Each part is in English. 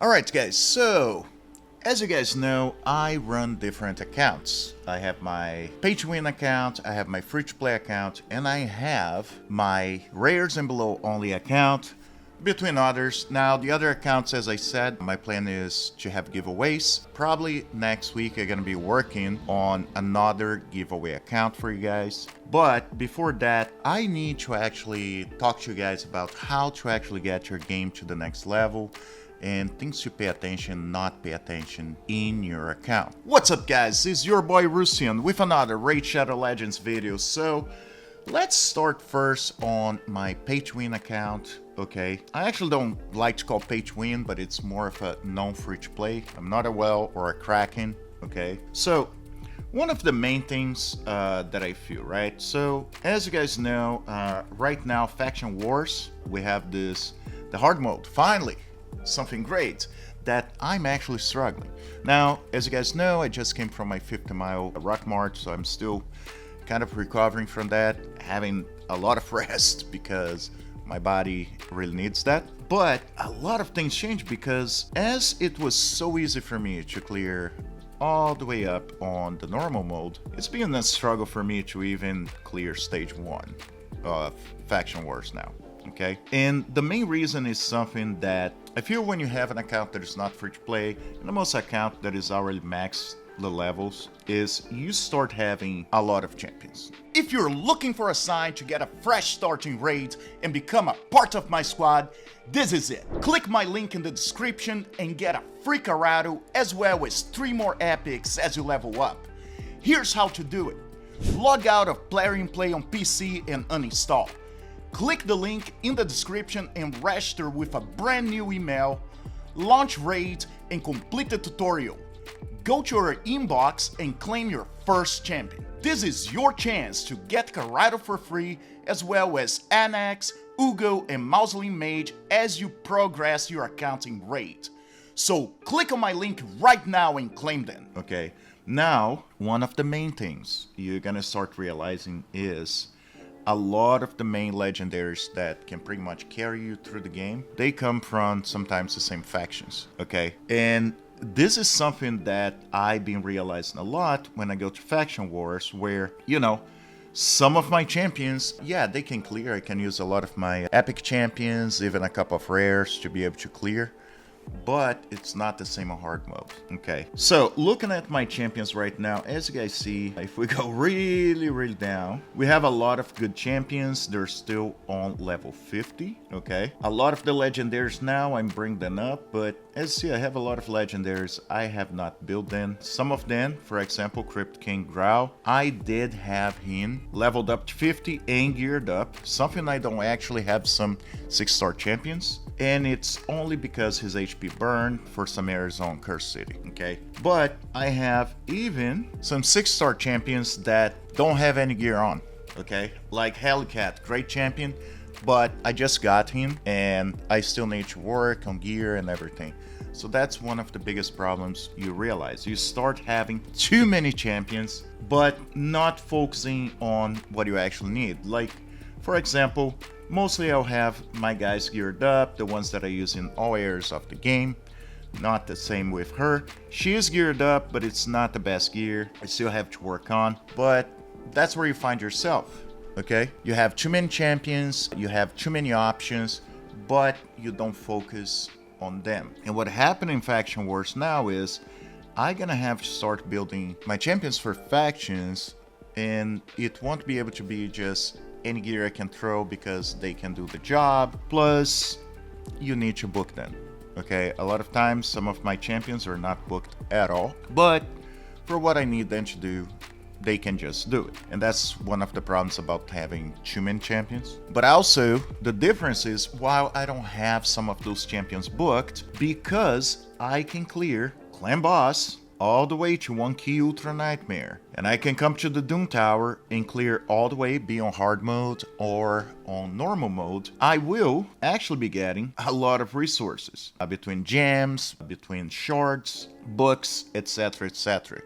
Alright guys, so as you guys know, I run different accounts. I have my pay-to-win account, I have my free-to-play account, and I have my rares and below only account, between others. Now, the other accounts, as I said, my plan is to have giveaways. Probably next week I'm gonna be working on another giveaway account for you guys. But before that, I need to actually talk to you guys about how to actually get your game to the next level and things to pay attention, not pay attention in your account. What's up guys, it's your boy Russian with another Raid Shadow Legends video. So let's start first on my pay-to-win account. Okay, I actually don't like to call pay-to-win, but it's more of a non-free-to-play. I'm not a whale or a kraken, okay? So one of the main things that I feel, right? So as you guys know, right now, Faction Wars, we have the hard mode, finally. Something great that I'm actually struggling. Now, as you guys know, I just came from my 50-mile rock march, so I'm still kind of recovering from that, having a lot of rest because my body really needs that. But a lot of things changed because as it was so easy for me to clear all the way up on the normal mode, it's been a struggle for me to even clear stage 1 of Faction Wars now. Okay, and the main reason is something that I feel when you have an account that is not free to play, and almost account that is already maxed the levels, is you start having a lot of champions. If you're looking for a sign to get a fresh start in raids and become a part of my squad, this is it. Click my link in the description and get a free Karato as well as 3 more epics as you level up. Here's how to do it. Log out of Plarium Play on PC and uninstall. Click the link in the description and register with a brand new email, launch raid, and complete the tutorial. Go to your inbox and claim your first champion. This is your chance to get Karato for free, as well as Anax, Uugo, and Mausoleum Mage as you progress your accounting rate. So click on my link right now and claim them. Okay, now one of the main things you're gonna start realizing is a lot of the main legendaries that can pretty much carry you through the game, they come from sometimes the same factions, okay? And this is something that I've been realizing a lot when I go to Faction Wars, where, you know, some of my champions, yeah, they can clear. I can use a lot of my epic champions, even a couple of rares to be able to clear. But it's not the same on hard mode. Okay, so looking at my champions right now, as you guys see, if we go really down, we have a lot of good champions. They're still on level 50. Okay, a lot of the legendaries now, I'm bringing them up, but as you see, I have a lot of legendaries I have not built them. Some of them, for example, Crypt King Growl, I did have him leveled up to 50 and geared up, something I don't actually have some 6-star champions. And it's only because his HP burned for some areas on Cursed City, okay? But I have even some 6-star champions that don't have any gear on, okay? Like Hellcat, great champion, but I just got him and I still need to work on gear and everything. So that's one of the biggest problems you realize. You start having too many champions, but not focusing on what you actually need. Like, for example, mostly I'll have my guys geared up, the ones that I use in all areas of the game. Not the same with her. She is geared up, but it's not the best gear. I still have to work on, but that's where you find yourself, okay? You have too many champions, you have too many options, but you don't focus on them. And what happened in Faction Wars now is I'm gonna have to start building my champions for factions, and it won't be able to be just any gear I can throw because they can do the job. Plus, you need to book them. Okay, a lot of times some of my champions are not booked at all, but for what I need them to do, they can just do it. And that's one of the problems about having too many champions. But also, the difference is, while I don't have some of those champions booked, because I can clear Clan Boss all the way to 1 key Ultra Nightmare, and I can come to the Doom Tower and clear all the way, be on hard mode or on normal mode, I will actually be getting a lot of resources between gems, between shards, books, etc, etc.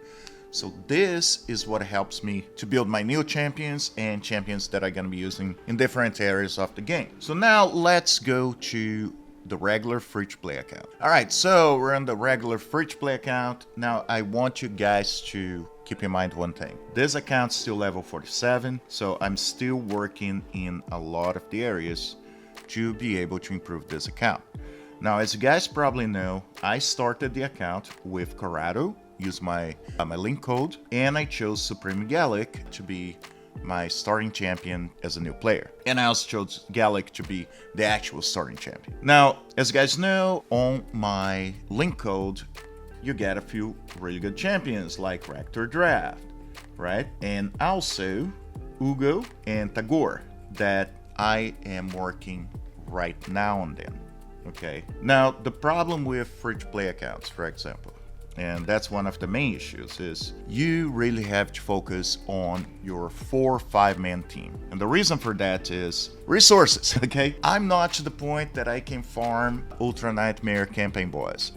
So this is what helps me to build my new champions and champions that I'm going to be using in different areas of the game. So now let's go to the regular free-to-play account. Alright, so we're on the regular free-to-play account. Now I want you guys to keep in mind one thing. This account's still level 47, so I'm still working in a lot of the areas to be able to improve this account. Now, as you guys probably know, I started the account with Karato, used my link code, and I chose Supreme Gallic to be my starting champion as a new player. And I also chose Gallic to be the actual starting champion. Now, as you guys know, on my link code, you get a few really good champions like Rector Draft, right? And also Uugo and Tagore that I am working right now on them. Okay. Now, the problem with free-to-play accounts, for example, and that's one of the main issues, is you really have to focus on your 4 or 5 man team. And the reason for that is resources, okay? I'm not to the point that I can farm Ultra Nightmare Campaign Boys,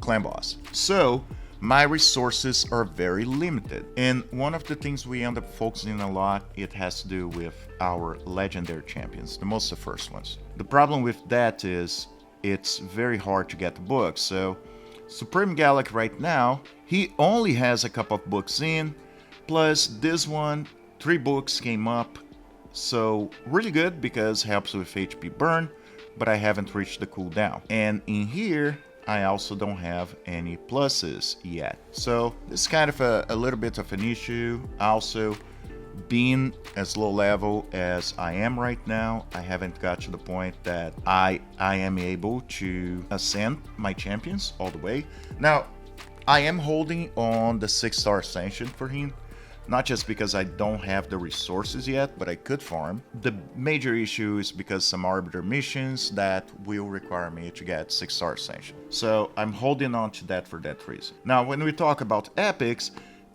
Clan Boss. So, my resources are very limited. And one of the things we end up focusing a lot, it has to do with our legendary champions, the most of the first ones. The problem with that is it's very hard to get the books. So Supreme Gallic right now, he only has a couple of books in, plus this one, 3 books came up. So really good because it helps with HP burn, but I haven't reached the cooldown. And in here, I also don't have any pluses yet. So this is kind of a little bit of an issue. Also, being as low level as I am right now, I haven't got to the point that I am able to ascend my champions all the way. Now, I am holding on the 6-star ascension for him. Not just because I don't have the resources yet, but I could farm. The major issue is because some arbiter missions that will require me to get 6-star ascension. So I'm holding on to that for that reason. Now, when we talk about epics,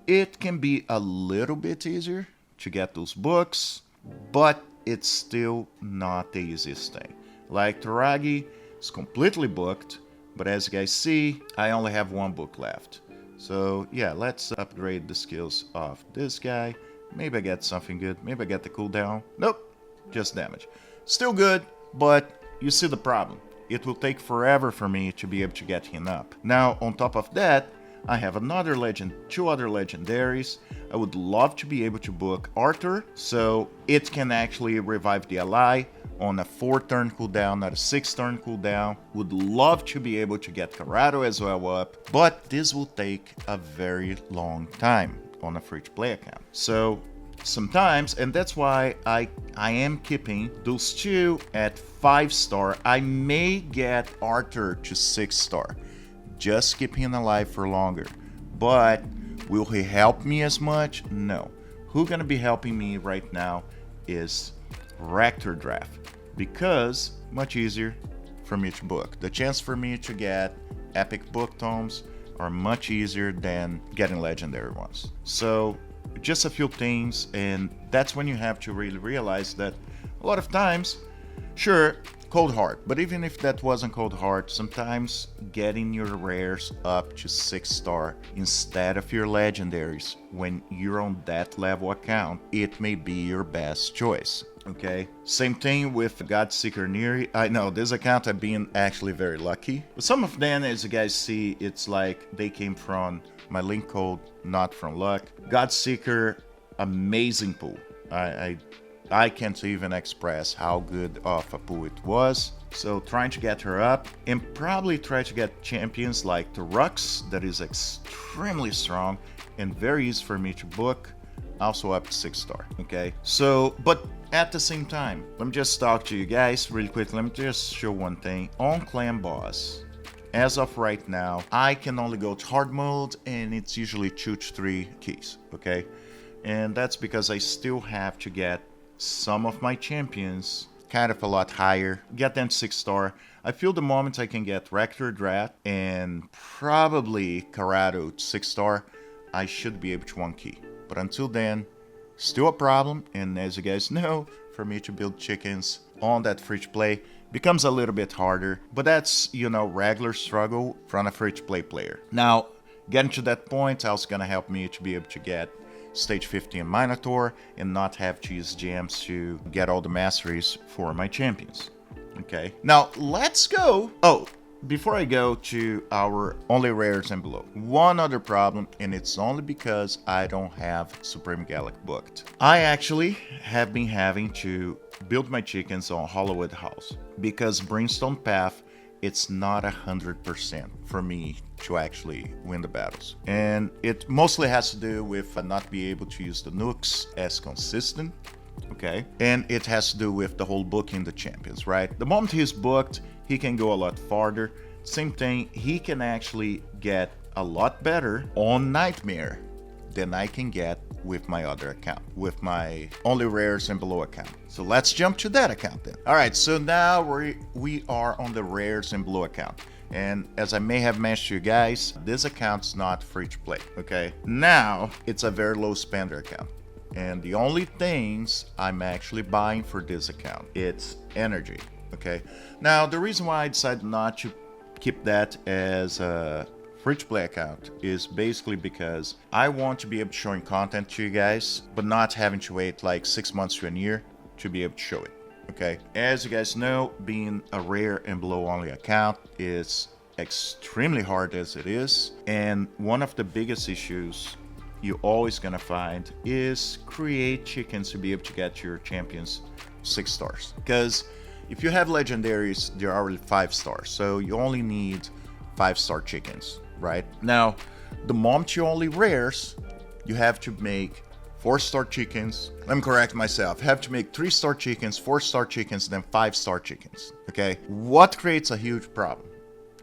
it can be a little bit easier to get those books, but it's still not the easiest thing. Like Taragi is completely booked, but as you guys see, I only have 1 book left. So yeah, let's upgrade the skills of this guy. Maybe I get something good. Maybe I get the cooldown. Nope, just damage. Still good, but you see the problem. It will take forever for me to be able to get him up. Now, on top of that, I have another legend, 2 other legendaries. I would love to be able to book Arthur, so it can actually revive the ally on a 4-turn cooldown, not a 6-turn cooldown. Would love to be able to get Karato as well up, but this will take a very long time on a free-to-play account. So sometimes, and that's why I am keeping those 2 at 5-star. I may get Arthur to 6-star. Just keep him alive for longer. But will he help me as much? No. Who's gonna be helping me right now is Rector Draft, because much easier for me to book. The chance for me to get epic book tomes are much easier than getting legendary ones. So just a few things, and that's when you have to really realize that a lot of times, sure, cold heart, but even if that wasn't cold heart, sometimes getting your rares up to 6-star instead of your legendaries when you're on that level account, it may be your best choice. Okay, same thing with Godseeker Neri. I know this account I've been actually very lucky, but some of them, as you guys see, it's like they came from my link code, not from luck. Godseeker, amazing pool. I can't even express how good of a pool it was. So trying to get her up, and probably try to get champions like the Rux, that is extremely strong and very easy for me to book, also up to 6-star. Okay, so but at the same time, let me just talk to you guys really quick. Let me just show one thing. On Clan Boss, as of right now, I can only go to hard mode, and it's usually 2 to 3 keys, okay? And that's because I still have to get some of my champions kind of a lot higher, get them 6-star. I feel the moment I can get Rector Draft and probably Karato 6-star, I should be able to 1 key. But until then, still a problem, and as you guys know, for me to build chickens on that free-to-play becomes a little bit harder, but that's, you know, regular struggle from a free-to-play player. Now, getting to that point, also gonna help me to be able to get stage 15 Minotaur and not have to use gems to get all the masteries for my champions. Okay, now let's go. Oh, before I go to our only rares and below, one other problem, and it's only because I don't have Supreme Gallic booked. I actually have been having to build my chickens on Hollowwood House because Brimstone Path, it's not 100% for me to actually win the battles. And it mostly has to do with not being able to use the nukes as consistent. Okay, and it has to do with the whole booking the champions, right? The moment he's booked, he can go a lot farther. Same thing, he can actually get a lot better on Nightmare than I can get with my other account, with my only rares and below account. So let's jump to that account then. All right, so now we are on the rares and below account. And as I may have mentioned to you guys, this account's not free to play, okay? Now, it's a very low spender account. And the only things I'm actually buying for this account, it's energy, okay? Now, the reason why I decided not to keep that as a free-to-play account is basically because I want to be able to show content to you guys, but not having to wait like 6 months to a year to be able to show it, okay? As you guys know, being a rare and below only account is extremely hard as it is, and one of the biggest issues you're always gonna find is create chickens to be able to get your champions 6 stars. Because if you have legendaries, they're already 5 stars, so you only need 5-star chickens, right? Now, the moment you only rares, you have to make 4-star chickens. Let me correct myself. Have to make 3-star chickens, 4-star chickens, then 5-star chickens. Okay? What creates a huge problem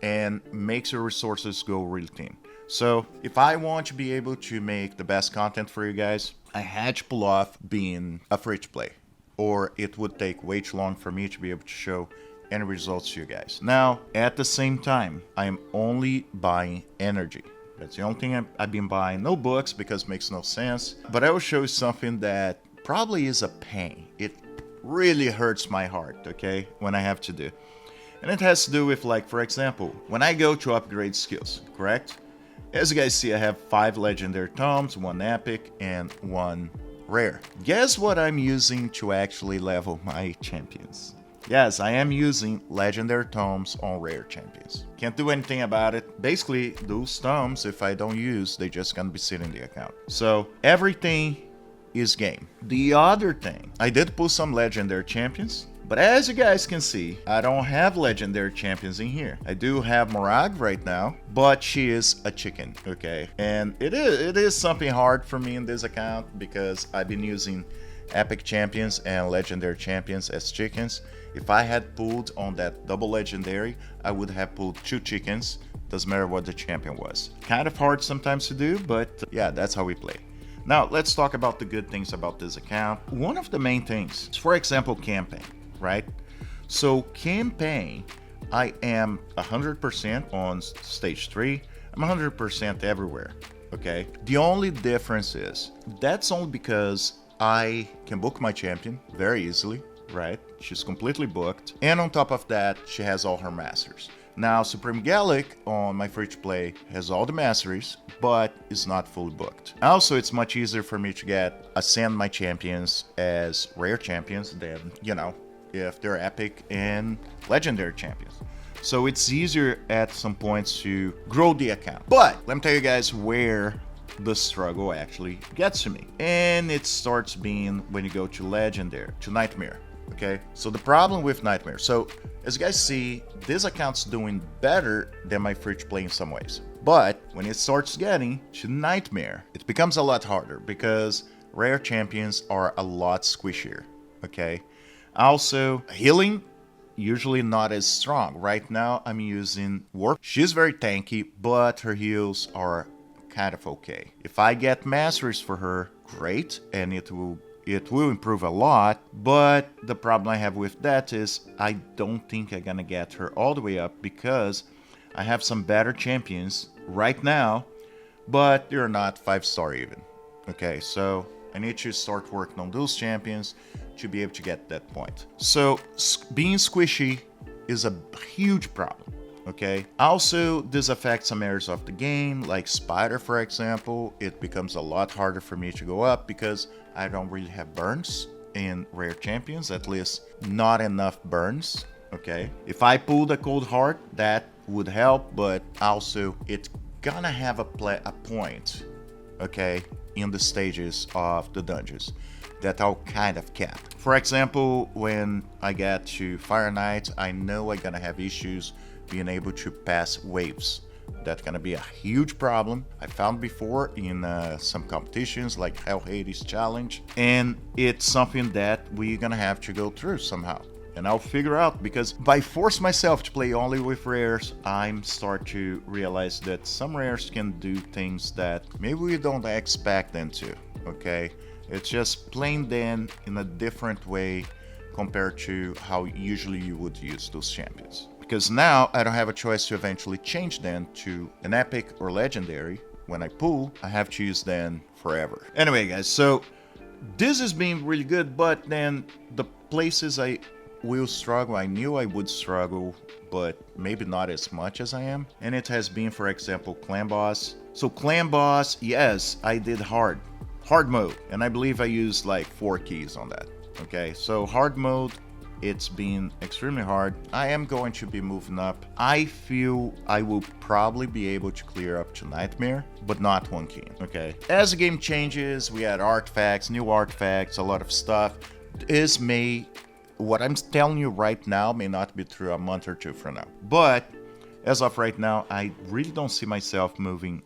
and makes your resources go really thin. So if I want to be able to make the best content for you guys, I had to pull off being a free to play, or it would take way too long for me to be able to show any results to you guys. Now, at the same time, I am only buying energy. That's the only thing I've been buying. No books because it makes no sense. But I will show you something that probably is a pain. It really hurts my heart, okay, when I have to do. And it has to do with, like, for example, when I go to upgrade skills, correct? As you guys see, I have 5 legendary tomes, 1 epic, and 1 rare. Guess what I'm using to actually level my champions? Yes, I am using legendary tomes on rare champions. Can't do anything about it. Basically, those tomes, if I don't use, they're just gonna be sitting in the account. So everything is game. The other thing, I did pull some legendary champions, but as you guys can see, I don't have legendary champions in here. I do have Morag right now, but she is a chicken, okay? And it is something hard for me in this account because I've been using epic champions and legendary champions as chickens. If I had pulled on that double legendary, I would have pulled 2 chickens. Doesn't matter what the champion was. Kind of hard sometimes to do, but yeah, that's how we play. Now, let's talk about the good things about this account. One of the main things is, for example, campaign, right? So campaign, I am 100% on stage 3. I'm 100% everywhere, okay? The only difference is, that's only because I can book my champion very easily, right? She's completely booked. And on top of that, she has all her masters. Now, Supreme Gallic on my free-to-play has all the masteries, but is not fully booked. Also, it's much easier for me to ascend my champions as rare champions than, you know, if they're epic and legendary champions. So it's easier at some points to grow the account. But let me tell you guys where the struggle actually gets to me. And it starts being when you go to legendary, to nightmare. Okay, so the problem with nightmare, so as you guys see, this account's doing better than my free to play in some ways, but when it starts getting to nightmare, it becomes a lot harder because rare champions are a lot squishier. Okay, also healing usually not as strong. Right now I'm using Warp. She's very tanky, but her heals are kind of okay. If I get masteries for her, great, and it will improve a lot, but the problem I have with that is I don't think I'm gonna get her all the way up because I have some better champions right now, but they're not 5-star even. Okay, so I need to start working on those champions to be able to get that point. So being squishy is a huge problem. Okay. Also, this affects some areas of the game, like Spider, for example. It becomes a lot harder for me to go up because I don't really have burns in rare champions, at least not enough burns. okay? If I pulled a cold heart, that would help, but also it's gonna have a point, okay, in the stages of the dungeons that I'll kind of cap. For example, when I get to Fire Knight, I know I'm gonna have issues being able to pass waves. That's gonna be a huge problem. I found before in some competitions like Hell Hades Challenge, and it's something that we're gonna have to go through somehow. And I'll figure out, because by force myself to play only with rares, I'm start to realize that some rares can do things that maybe we don't expect them to, okay? It's just playing them in a different way compared to how usually you would use those champions. Because now I don't have a choice to eventually change them to an epic or legendary. When I pull, I have to use them forever. Anyway, guys, so this has been really good, but then the places I will struggle, I knew I would struggle, but maybe not as much as I am. And it has been, for example, Clan Boss. So Clan Boss, yes, I did hard mode, and I believe I used like 4 keys on that. Okay, so hard mode, it's been extremely hard. I am going to be moving up. I feel I will probably be able to clear up to Nightmare, but not 1 key, okay? As the game changes, we add artifacts, new artifacts, a lot of stuff. What I'm telling you right now may not be true a month or 2 from now. But as of right now, I really don't see myself moving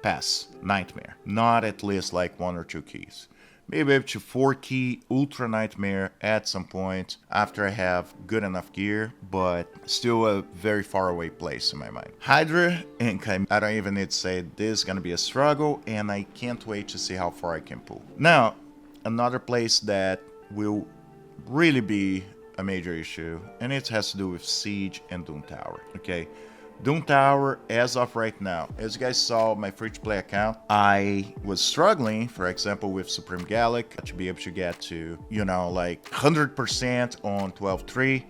past Nightmare. Not at least like 1 or 2 keys. Maybe up to 4 key Ultra Nightmare at some point after I have good enough gear, but still a very far away place in my mind. Hydra and Chimera, I don't even need to say this is gonna be a struggle, and I can't wait to see how far I can pull. Now, another place that will really be a major issue, and it has to do with Siege and Doom Tower, okay? Doom Tower, as of right now, as you guys saw my free-to-play account, I was struggling, for example, with Supreme Gallic to be able to get to, you know, like 100% on 12.3,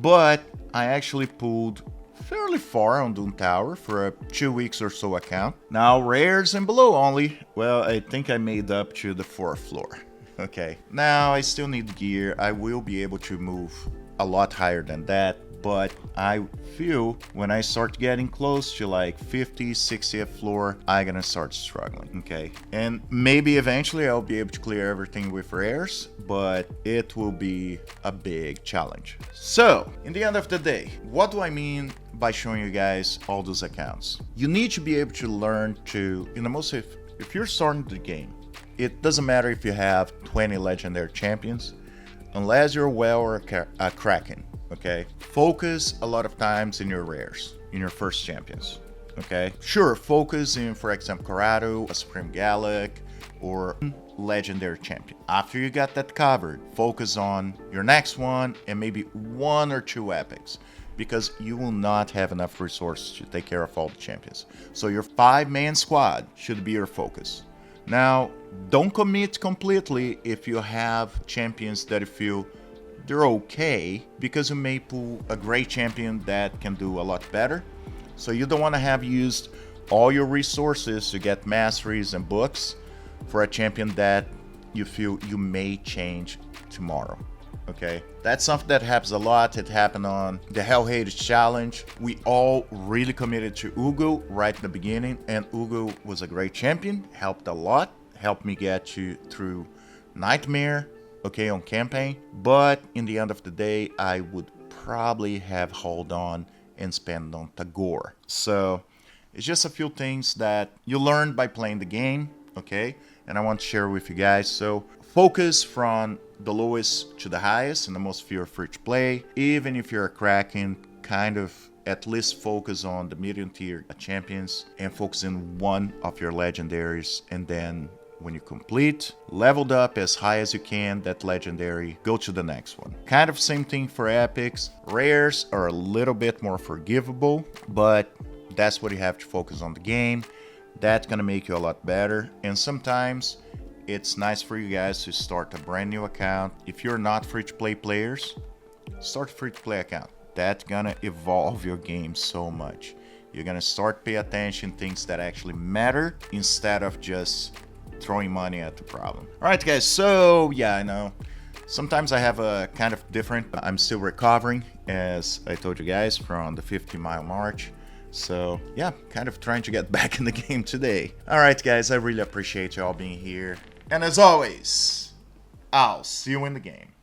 but I actually pulled fairly far on Doom Tower for a 2 weeks or so account. Now, rares and below only, well, I think I made up to the 4th floor. Okay, now I still need gear. I will be able to move a lot higher than that, but I feel when I start getting close to like 50, 60th floor, I'm gonna start struggling, okay? And maybe eventually I'll be able to clear everything with rares, but it will be a big challenge. So, in the end of the day, what do I mean by showing you guys all those accounts? You need to be able to learn to, if you're starting the game, it doesn't matter if you have 20 legendary champions, unless you're well or a Kraken, okay? Focus a lot of times in your rares, in your first champions, okay? Sure, focus in, for example, Karato, a Supreme Gallic, or legendary champion. After you got that covered, focus on your next one and maybe 1 or 2 epics, because you will not have enough resources to take care of all the champions. So your 5-man squad should be your focus. Now, don't commit completely if you have champions that you feel they're okay, because you may pull a great champion that can do a lot better. So you don't want to have used all your resources to get masteries and books for a champion that you feel you may change tomorrow. Okay, that's something that happens a lot. It happened on the Hell Hades Challenge. We all really committed to Uugo right in the beginning, and Uugo was a great champion, helped a lot, helped me get through Nightmare, okay, on campaign. But in the end of the day, I would probably have held on and spent on Tagore. So it's just a few things that you learn by playing the game, okay, and I want to share with you guys. So focus from the lowest to the highest, and the most if you're free to play. Even if you're a Kraken, kind of at least focus on the medium tier champions and focus in one of your legendaries, and then when you complete, leveled up as high as you can that legendary, go to the next one. Kind of same thing for epics. Rares are a little bit more forgivable, but that's what you have to focus on the game. That's gonna make you a lot better. And sometimes it's nice for you guys to start a brand new account. If you're not free-to-play players, start a free-to-play account. That's gonna evolve your game so much. You're gonna start pay attention to things that actually matter instead of just throwing money at the problem. All right, guys, so yeah, I know sometimes I have a kind of different, I'm still recovering as I told you guys, from the 50-mile march. So yeah, kind of trying to get back in the game today. Alright guys, I really appreciate you all being here. And as always, I'll see you in the game.